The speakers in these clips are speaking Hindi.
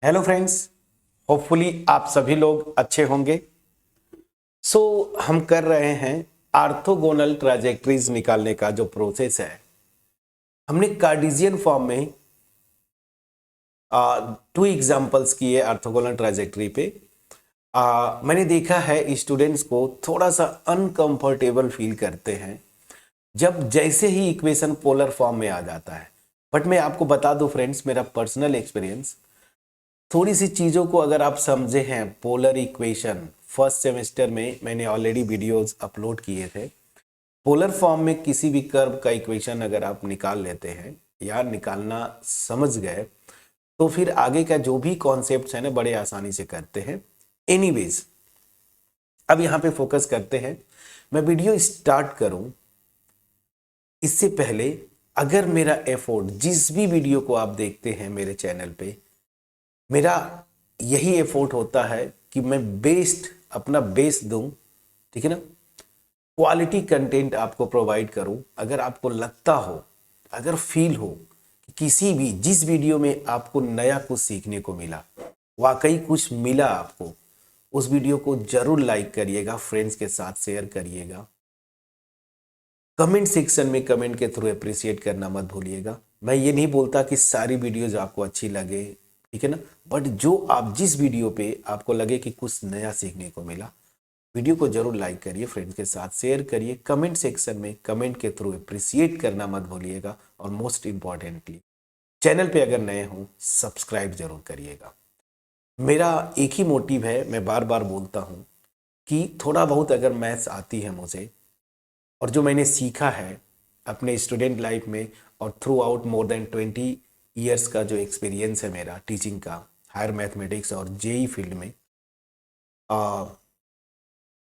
हेलो फ्रेंड्स, होपफुली आप सभी लोग अच्छे होंगे। हम कर रहे हैं आर्थोगोनल ट्राजेक्टरीज निकालने का जो प्रोसेस है। हमने कार्टेशियन फॉर्म में टू एग्जांपल्स किए आर्थोगोनल ट्राजेक्टरी पे। मैंने देखा है स्टूडेंट्स को थोड़ा सा अनकंफर्टेबल फील करते हैं जब जैसे ही इक्वेशन पोलर फॉर्म में आ जाता है। बट मैं आपको बता दूं फ्रेंड्स, मेरा पर्सनल एक्सपीरियंस, थोड़ी सी चीज़ों को अगर आप समझे हैं, पोलर इक्वेशन फर्स्ट सेमेस्टर में मैंने ऑलरेडी वीडियोस अपलोड किए थे। पोलर फॉर्म में किसी भी कर्व का इक्वेशन अगर आप निकाल लेते हैं या निकालना समझ गए तो फिर आगे का जो भी कॉन्सेप्ट्स है ना बड़े आसानी से करते हैं। एनीवेज, अब यहाँ पे फोकस करते हैं। मैं वीडियो स्टार्ट करूं इससे पहले, अगर मेरा एफर्ट, जिस भी वीडियो को आप देखते हैं मेरे चैनल पे, मेरा यही एफर्ट होता है कि मैं बेस्ट अपना बेस्ट दूं, ठीक है ना, क्वालिटी कंटेंट आपको प्रोवाइड करूं। अगर आपको लगता हो, अगर फील हो कि किसी भी जिस वीडियो में आपको नया कुछ सीखने को मिला, वाकई कुछ मिला आपको, उस वीडियो को जरूर लाइक करिएगा, फ्रेंड्स के साथ शेयर करिएगा, कमेंट सेक्शन में कमेंट के थ्रू अप्रिशिएट करना मत भूलिएगा। मैं ये नहीं बोलता कि सारी वीडियोज आपको अच्छी लगे, ठीक है ना, बट जो आप जिस वीडियो पे आपको लगे कि कुछ नया सीखने को मिला, वीडियो को जरूर लाइक करिए, फ्रेंड्स के साथ शेयर करिए, कमेंट सेक्शन में कमेंट के थ्रू अप्रिशिएट करना मत भूलिएगा। और मोस्ट इंपॉर्टेंटली, चैनल पे अगर नए हो सब्सक्राइब जरूर करिएगा। मेरा एक ही मोटिव है, मैं बार बार बोलता हूँ कि थोड़ा बहुत अगर मैथ्स आती है मुझे, और जो मैंने सीखा है अपने स्टूडेंट लाइफ में और through out more than 20 years का जो एक्सपीरियंस है मेरा टीचिंग का, हायर मैथमेटिक्स और जेई फील्ड में,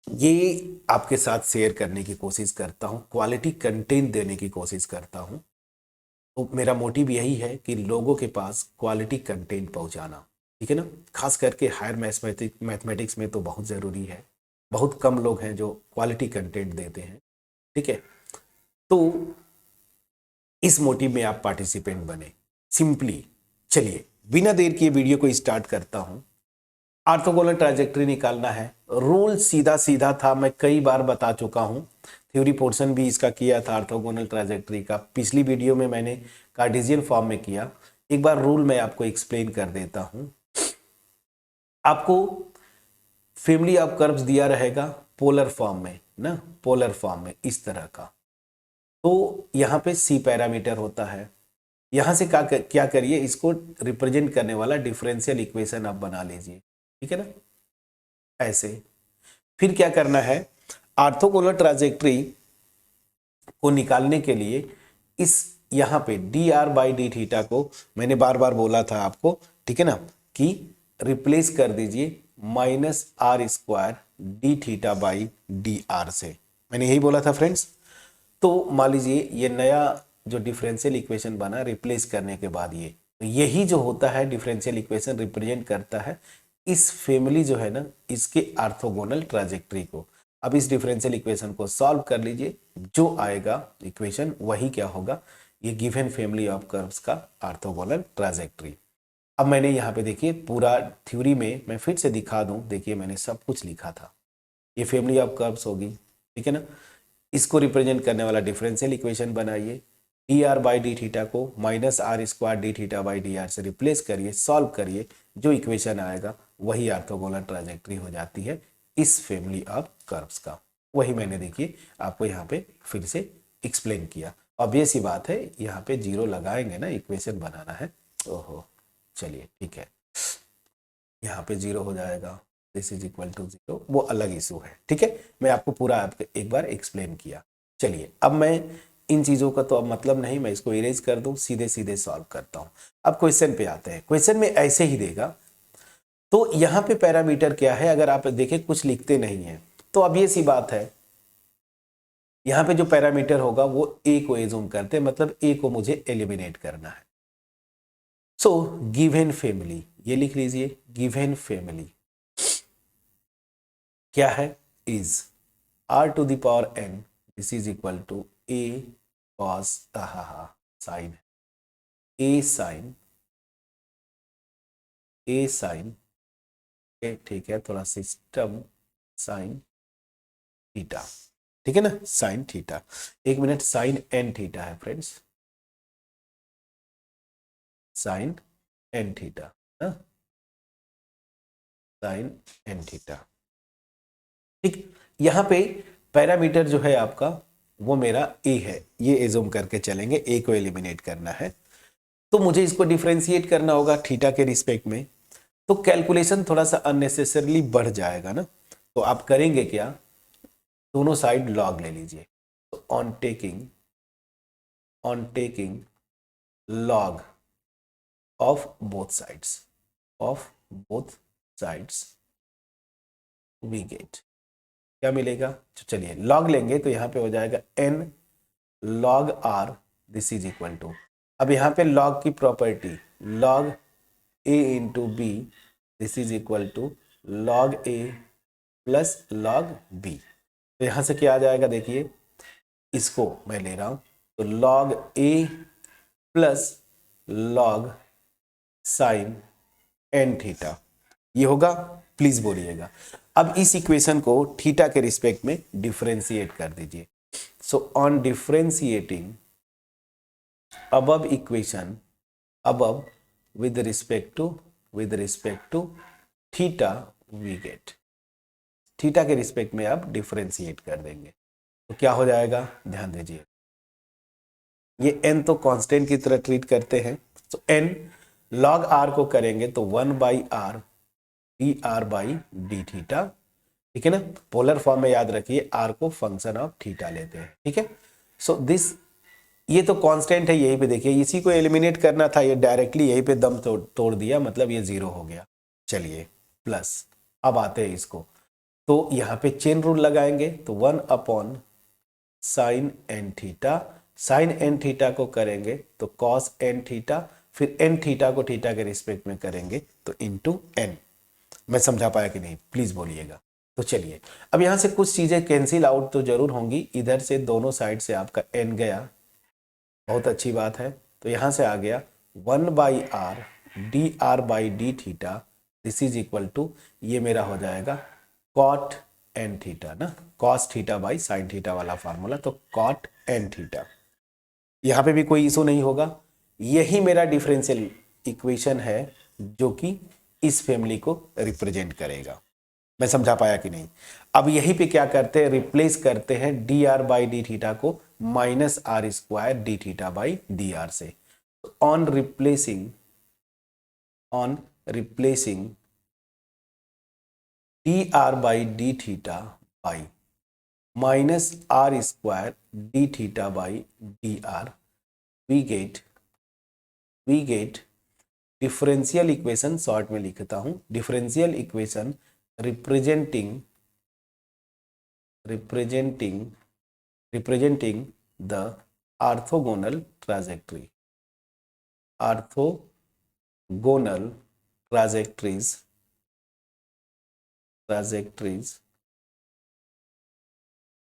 ये आपके साथ शेयर करने की कोशिश करता हूँ, क्वालिटी कंटेंट देने की कोशिश करता हूँ। तो मेरा मोटिव यही है कि लोगों के पास क्वालिटी कंटेंट पहुँचाना, ठीक है ना। खास करके हायर मैथमेटिक्स में तो बहुत ज़रूरी है, बहुत कम लोग हैं जो क्वालिटी कंटेंट देते हैं, ठीक है। तो इस मोटिव में आप पार्टिसिपेंट बने सिंपली। चलिए बिना देर किए वीडियो को स्टार्ट करता हूं। ऑर्थोगोनल ट्राजेक्टरी निकालना है, रूल सीधा सीधा था, मैं कई बार बता चुका हूं। थ्योरी पोर्शन भी इसका किया था ऑर्थोगोनल ट्राजेक्टरी का, पिछली वीडियो में मैंने कार्टेशियन फॉर्म में किया। एक बार रूल मैं आपको एक्सप्लेन कर देता हूं। आपको फैमिली ऑफ कर्व्स दिया रहेगा पोलर फॉर्म में ना, पोलर फॉर्म में इस तरह का। तो यहाँ पे सी पैरामीटर होता है। यहां से क्या करिए, इसको रिप्रेजेंट करने वाला डिफरेंशियल इक्वेशन आप बना लीजिए, ठीक है ना, ऐसे। फिर क्या करना है, ऑर्थोगोनल ट्राजेक्टरी को निकालने के लिए इस यहां पे D R by D theta को, मैंने बार बार बोला था आपको, ठीक है ना, कि रिप्लेस कर दीजिए minus are square D theta by D R से। मैंने यही बोला था फ्रेंड्स। तो मान लीजिए ये नया जो डिफरेंशियल इक्वेशन बना रिप्लेस करने के बाद, ये तो यही जो होता है डिफरेंशियल इक्वेशन रिप्रेजेंट करता है इस फैमिली जो है ना, इसके ऑर्थोगोनल ट्राजेक्टरी को। अब इस डिफरेंशियल इक्वेशन को सॉल्व कर लीजिए, जो आएगा इक्वेशन वही क्या होगा, ये गिवन फैमिली ऑफ कर्व्स का ऑर्थोगोनल ट्राजेक्टरी। अब मैंने यहाँ पे देखिए पूरा थ्योरी में मैं फिर से दिखा दूं, देखिए मैंने सब कुछ लिखा था। ये फैमिली ऑफ कर्व्स होगी, ठीक है ना। इसको रिप्रेजेंट करने वाला डिफरेंशियल इक्वेशन बनाइए, D are by D theta को minus are square D theta by D R से रिप्लेस करिए, सॉल्व करिए, जो इक्वेशन आएगा वही ऑर्थोगोनल ट्राजेक्टरी हो जाती है इस फैमिली ऑफ कर्व्स का। वही मैंने देखिए आपको यहाँ पे फिर से एक्सप्लेन किया। ऑब्वियस सी बात है, यहाँ पे जीरो लगाएंगे ना, इक्वेशन बनाना है। ओहो, चलिए ठीक है, यहाँ पे जीरो हो जाएगा, this is equal to zero, वो अलग इशू है, ठीक है। मैं आपको पूरा आपको एक बार एक्सप्लेन किया। चलिए अब मैं इन चीज़ों का तो अब मतलब नहीं, मैं इसको इरेज कर दूं, सीधे सीधे सॉल्व करता हूं। अब क्वेश्चन पे आते हैं। क्वेश्चन में ऐसे ही देगा, तो यहाँ पे पैरामीटर क्या है, अगर आप देखें कुछ लिखते नहीं है तो अब ये सी बात है, यहाँ पे जो पैरामीटर होगा वो ए को एज्यूम करते हैं, मतलब ए को मुझे एलिमिनेट करना है। सो गिवन फैमिली, ये लिख लीजिए, गिवन फैमिली क्या है, is r to the power n, this is equal to a cos sine, a sine a sine, ठीक है, थोड़ा सिस्टम साइन थीटा, ठीक है ना, साइन थीटा। एक मिनट, साइन एन थीटा है friends, sine n theta, sine n theta, ठीक। यहां पे पैरामीटर जो है आपका वो मेरा ए है, ये एज्यूम करके चलेंगे, ए को एलिमिनेट करना है, तो मुझे इसको डिफरेंशिएट करना होगा थीटा के रिस्पेक्ट में, तो कैलकुलेशन थोड़ा सा अननेसेसरली बढ़ जाएगा ना। तो आप करेंगे क्या, दोनों साइड लॉग ले लीजिए। तो on taking log of both sides we get, क्या मिलेगा, तो चलिए लॉग लेंगे, तो यहां पे हो जाएगा n log r, this is equal to, अब यहां पे लॉग की प्रॉपर्टी log a इंटू बी, this is equal to log a plus log b। तो यहां से क्या आ जाएगा, देखिए इसको मैं ले रहा हूं, तो log a plus log sine n theta, ये होगा, प्लीज बोलिएगा। अब इस इक्वेशन को थीटा के रिस्पेक्ट में डिफरेंशिएट कर दीजिए। So on differentiating above equation, above with respect to theta we get, theta के रिस्पेक्ट में आप डिफरेंशिएट कर देंगे, तो क्या हो जाएगा, ध्यान दीजिए, ये n तो कांस्टेंट की तरह ट्रीट करते हैं, तो n log r को करेंगे तो 1/r dr by D theta, ठीक है ना, पोलर फॉर्म में याद रखिए r को फंक्शन ऑफ थीटा लेते हैं, ठीक है। सो दिस, ये तो कांस्टेंट है, यहीं पे देखिए, इसी को एलिमिनेट करना था, ये डायरेक्टली यहीं पे दम तोड़ दिया, मतलब ये जीरो हो गया। चलिए प्लस, अब आते हैं इसको, तो यहाँ पे चेन रूल लगाएंगे, तो 1 upon sine n theta, sine n theta को करेंगे तो कॉस एन थीटा, फिर एन थीटा को थीटा के रिस्पेक्ट में करेंगे तो इनटू एन। मैं समझा पाया कि नहीं, प्लीज बोलिएगा। तो चलिए, अब यहां से कुछ चीजें कैंसिल आउट तो जरूर होंगी, इधर से दोनों साइड से आपका एन गया, बहुत अच्छी बात है, तो यहां से आ गया 1/r dr by D theta, this is equal to, ये मेरा हो जाएगा कॉट एन थीटा ना, cos theta by sine theta वाला फार्मूला, तो कॉट एन थीटा, यहां पे भी कोई इशू नहीं होगा। यही मेरा डिफरेंशियल इक्वेशन है जो कि इस फैमिली को रिप्रेजेंट करेगा। मैं समझा पाया कि नहीं। अब यहीं पे क्या करते हैं, रिप्लेस करते हैं D are by D theta को minus are square D theta by D R से। On replacing D are by D theta by minus are square D theta by D R, we get differential equation, short में लिखता हूं, differential equation representing the orthogonal trajectories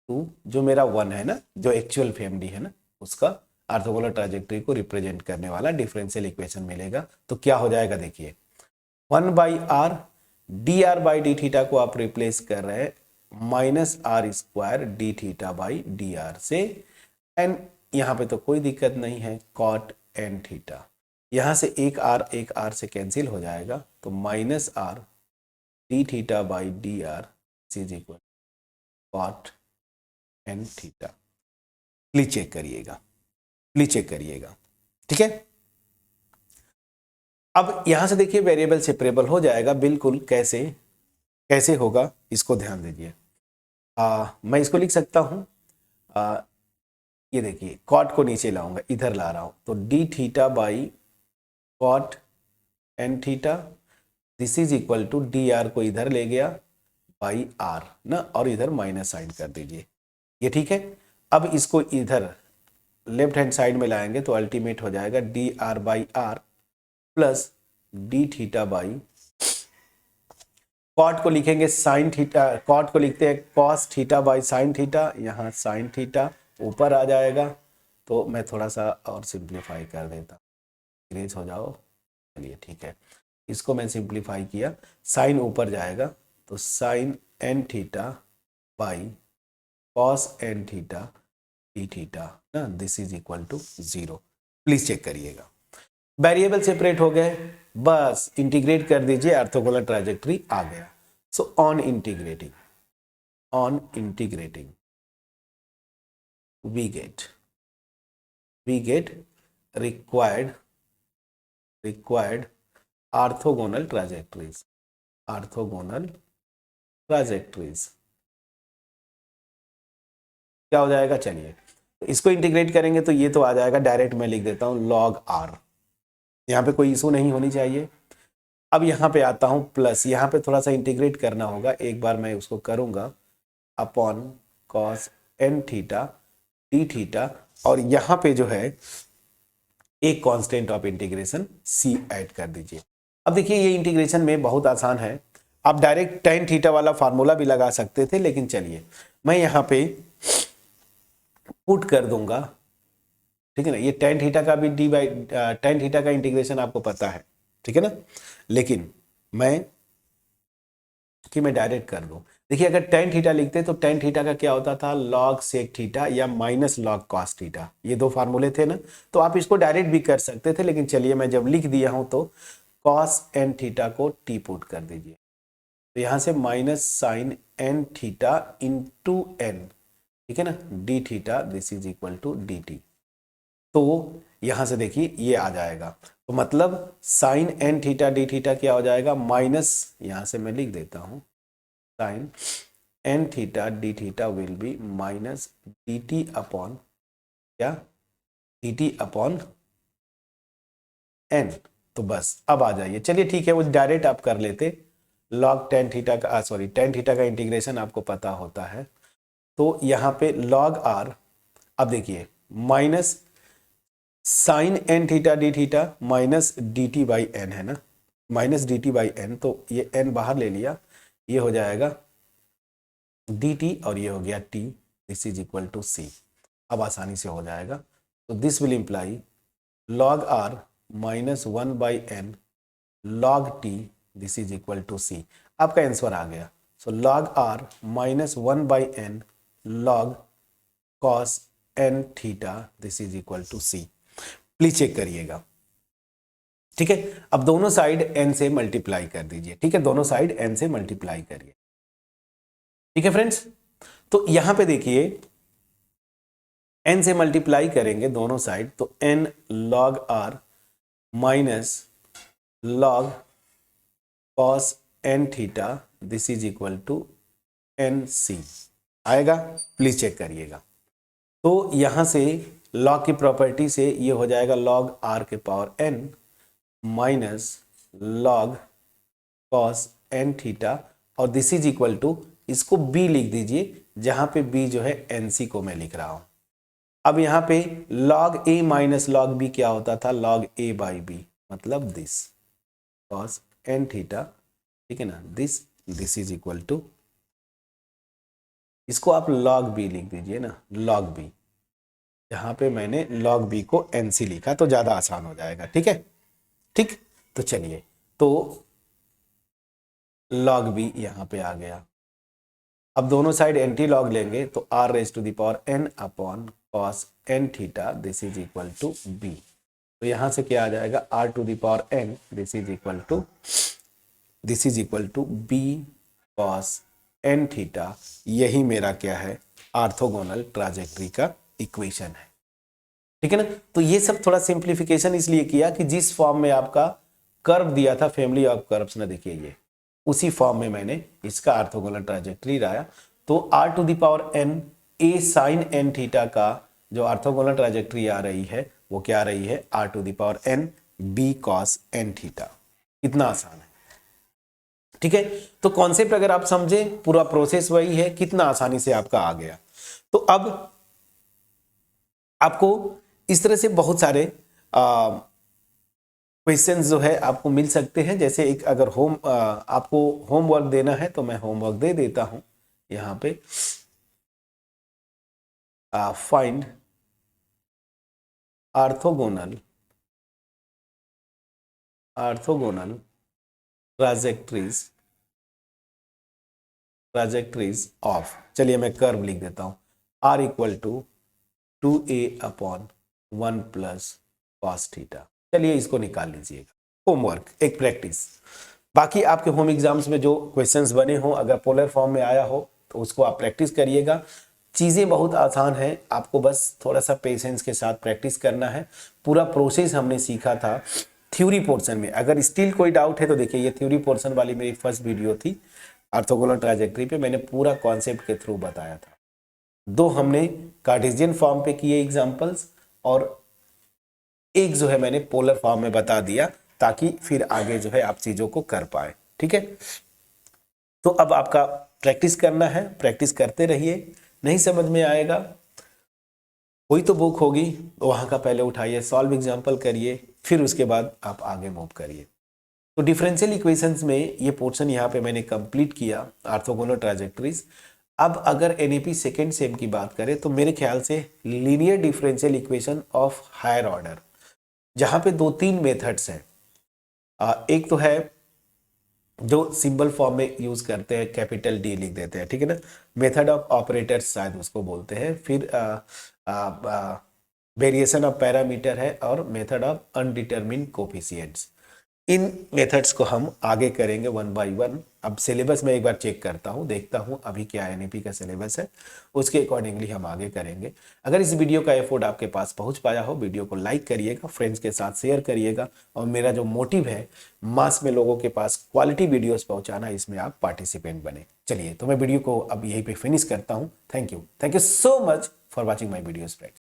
to, जो मेरा 1 है ना, जो एक्चुअल फैमिली है ना, उसका ऑर्थोगोनल ट्राजेक्टरी को रिप्रेजेंट करने वाला डिफरेंशियल इक्वेशन मिलेगा। तो क्या हो जाएगा, देखिए 1/r d are by D theta को आप रिप्लेस कर रहे हैं minus are square D theta by D R से, एंड यहां पे तो कोई दिक्कत नहीं है, कॉट एन थीटा, यहां से एक आर से कैंसिल हो जाएगा, तो minus r d theta by D r is equal cot n theta. Please check करिएगा, ठीक है। अब यहां से देखिए वेरिएबल सेपरेबल हो जाएगा बिल्कुल, कैसे होगा इसको ध्यान दीजिए। मैं इसको लिख सकता हूं, ये देखिए कॉट को नीचे लाऊंगा, इधर ला रहा हूं, तो d theta by cot n theta, this is equal to d r को इधर ले गया बाई आर ना, और इधर माइनस साइन कर दीजिए, ये ठीक है। अब इसको इधर लेफ्ट हैंड साइड में लाएंगे तो अल्टीमेट हो जाएगा d are by r plus d theta by, cot को लिखेंगे साइन थीटा, कॉट को लिखते हैं cos theta by sine theta, यहाँ साइन थीटा ऊपर आ जाएगा, तो मैं थोड़ा सा और सिंप्लीफाई कर देता, इरेज हो जाओ, चलिए ठीक है, इसको मैं सिंप्लीफाई किया, साइन ऊपर जाएगा तो sine n theta by cos n theta D theta ना, this is equal to 0। Please check करिएगा, वेरिएबल सेपरेट हो गए, बस इंटीग्रेट कर दीजिए, ऑर्थोगोनल ट्राजेक्टरी आ गया। So on integrating we get required orthogonal trajectories क्या हो जाएगा, चलिए इसको इंटीग्रेट करेंगे तो ये तो आ जाएगा, डायरेक्ट मैं लिख देता हूं log r, यहाँ पे कोई इशू नहीं होनी चाहिए। अब यहाँ पे आता हूं प्लस, यहाँ पे थोड़ा सा इंटीग्रेट करना होगा, एक बार मैं उसको करूंगा, upon cos n theta D theta, और यहाँ पे जो है एक constant of integration c add कर दीजिए। अब देखिए ये इंटीग्रेशन में बहुत आसान है, आप डायरेक्ट tan थीटा वाला फार्मूला भी लगा सकते थे, लेकिन चलिए मैं यहाँ पे पुट कर दूंगा, ठीक है ना। ये tan थीटा का भी tan थीटा का इंटीग्रेशन आपको पता है, ठीक है ना, लेकिन मैं डायरेक्ट कर दूं। देखिए अगर tan थीटा लिखते तो tan थीटा का क्या होता था, log sec थीटा या माइनस log cos थीटा, ये दो फार्मूले थे ना, तो आप इसको डायरेक्ट भी कर सकते थे, लेकिन चलिए मैं जब लिख दिया हूं तो cos n थीटा को t पुट कर दीजिए, तो यहां से minus sine n theta into n, ठीक है ना, d theta, this is equal to d t. तो यहां से देखिए ये आ जाएगा, तो मतलब sine n theta D theta क्या हो जाएगा, माइनस, यहां से मैं लिख देता हूं sine n theta D theta will be minus d t upon क्या, डी टी अपॉन एन। तो बस अब आ जाइए, चलिए ठीक है, वो डायरेक्ट आप कर लेते, लॉग टेन थीटा का टेन थीटा का इंटीग्रेशन आपको पता होता है, तो यहाँ पे लॉग आर, अब देखिए minus sine n theta D theta minus d t by n है ना, minus d t by n, तो ये एन बाहर ले लिया, ये हो जाएगा डी टी और ये हो गया t, this is equal to C. अब आसानी से हो जाएगा, तो this will imply log R minus 1 by n log t, this is equal to C. आपका आंसर आ गया। So log R minus 1 by n log cos n theta, this is equal to C. Please check करिएगा, ठीक है। अब दोनों साइड एन से मल्टीप्लाई कर दीजिए, ठीक है, दोनों साइड एन से मल्टीप्लाई करिए, ठीक है फ्रेंड्स। तो यहां पे देखिए n से मल्टीप्लाई करेंगे दोनों साइड, तो n log r minus log cos n theta, this is equal to nc आएगा, प्लीज चेक करिएगा। तो यहां से log की प्रॉपर्टी से ये हो जाएगा log r के power n minus log cos n theta, और दिस इज इक्वल टू, इसको b लिख दीजिए, जहां पे b जो है nc को मैं लिख रहा हूं। अब यहां पे log a minus log b क्या होता था, log a बाई बी, मतलब दिस cos n थीटा, ठीक है ना, दिस इज इक्वल टू, इसको आप log b लिख दीजिए ना, log b, यहां पे मैंने log b को nc लिखा तो ज्यादा आसान हो जाएगा, ठीक है, ठीक। तो चलिए, तो log b यहां पे आ गया। अब दोनों साइड एंटी लॉग लेंगे तो r raised to the power n upon cos n theta, this is equal to b। तो यहां से क्या आ जाएगा, r to the power n, this is equal to b cos n theta. यही मेरा क्या है, ऑर्थोगोनल ट्राजेक्टरी का इक्वेशन है, ठीक है ना। तो ये सब थोड़ा सिंप्लीफिकेशन इसलिए किया कि जिस फॉर्म में आपका कर्व दिया था, फैमिली ऑफ कर्व्स ना, देखिए ये उसी फॉर्म में मैंने इसका ऑर्थोगोनल ट्राजेक्टरी लाया। तो r to the power n a sine n theta का जो ऑर्थोगोनल ट्राजेक्टरी आ रही है वो क्या आ रही है, r to the power n b cos n theta. इतना आसान है, ठीक है। तो कॉन्सेप्ट अगर आप समझे, पूरा प्रोसेस वही है, कितना आसानी से आपका आ गया। तो अब आपको इस तरह से बहुत सारे क्वेश्चंस जो है आपको मिल सकते हैं। जैसे एक अगर आपको होमवर्क देना है तो मैं होमवर्क दे देता हूं यहां पे, फाइंड ऑर्थोगोनल ट्राजेक्ट्रीज ऑफ, चलिए मैं कर्व लिख देता हूं, r equal to 2a/1 plus cos theta. चलिए इसको निकाल लीजिएगा, होमवर्क, एक प्रैक्टिस। बाकी आपके होम एग्जाम्स में जो क्वेश्चंस बने हो, अगर पोलर फॉर्म में आया हो तो उसको आप प्रैक्टिस करिएगा। चीज़ें बहुत आसान है, आपको बस थोड़ा सा पेशेंस के साथ प्रैक्टिस करना है। पूरा प्रोसेस हमने सीखा था थ्योरी पोर्शन में। अगर स्टिल कोई डाउट है तो देखिए, ये थ्योरी पोर्शन वाली मेरी फर्स्ट वीडियो थी ऑर्थोगोनल ट्राजेक्टरी पे, मैंने पूरा कॉन्सेप्ट के थ्रू बताया था। दो हमने कार्टेशियन फॉर्म पे किए एग्जाम्पल्स, और एक जो है मैंने पोलर फॉर्म में बता दिया, ताकि फिर आगे जो है आप चीज़ों को कर पाए। ठीक है, तो अब आपका प्रैक्टिस करना है, प्रैक्टिस करते रहिए। नहीं समझ में आएगा, कोई तो बुक होगी वहाँ का पहले उठाइए, सॉल्व एग्जाम्पल करिए, फिर उसके बाद आप आगे मूव करिए। तो डिफरेंशियल इक्वेशंस में ये पोर्शन यहाँ पे मैंने कंप्लीट किया, ऑर्थोगोनल ट्राजेक्टरीज। अब अगर एनईपी सेकेंड सेम की बात करें तो मेरे ख्याल से linear differential equation of higher order, जहाँ पे 2-3 मेथड्स हैं। एक तो है जो सिंबल फॉर्म में यूज करते हैं, कैपिटल डी लिख देते हैं, ठीक है ना, मेथड ऑफ ऑपरेटर्स शायद उसको बोलते हैं। फिर वेरिएशन ऑफ पैरामीटर है, और मेथड ऑफ अनडिटरमिन्ड कोफिशिएंट्स। इन मेथड्स को हम आगे करेंगे 1 बाय 1। अब सिलेबस में एक बार चेक करता हूँ, देखता हूँ अभी क्या एनईपी का सिलेबस है, उसके अकॉर्डिंगली हम आगे करेंगे। अगर इस वीडियो का एफर्ट आपके पास पहुँच पाया हो, वीडियो को लाइक करिएगा, फ्रेंड्स के साथ शेयर करिएगा, और मेरा जो मोटिव है मास में लोगों के पास क्वालिटी वीडियोज़ पहुँचाना, इसमें आप पार्टिसिपेंट बने। चलिए, तो मैं वीडियो को अब यहीं पर फिनिश करता हूँ। Thank you so much for watching my videos friends.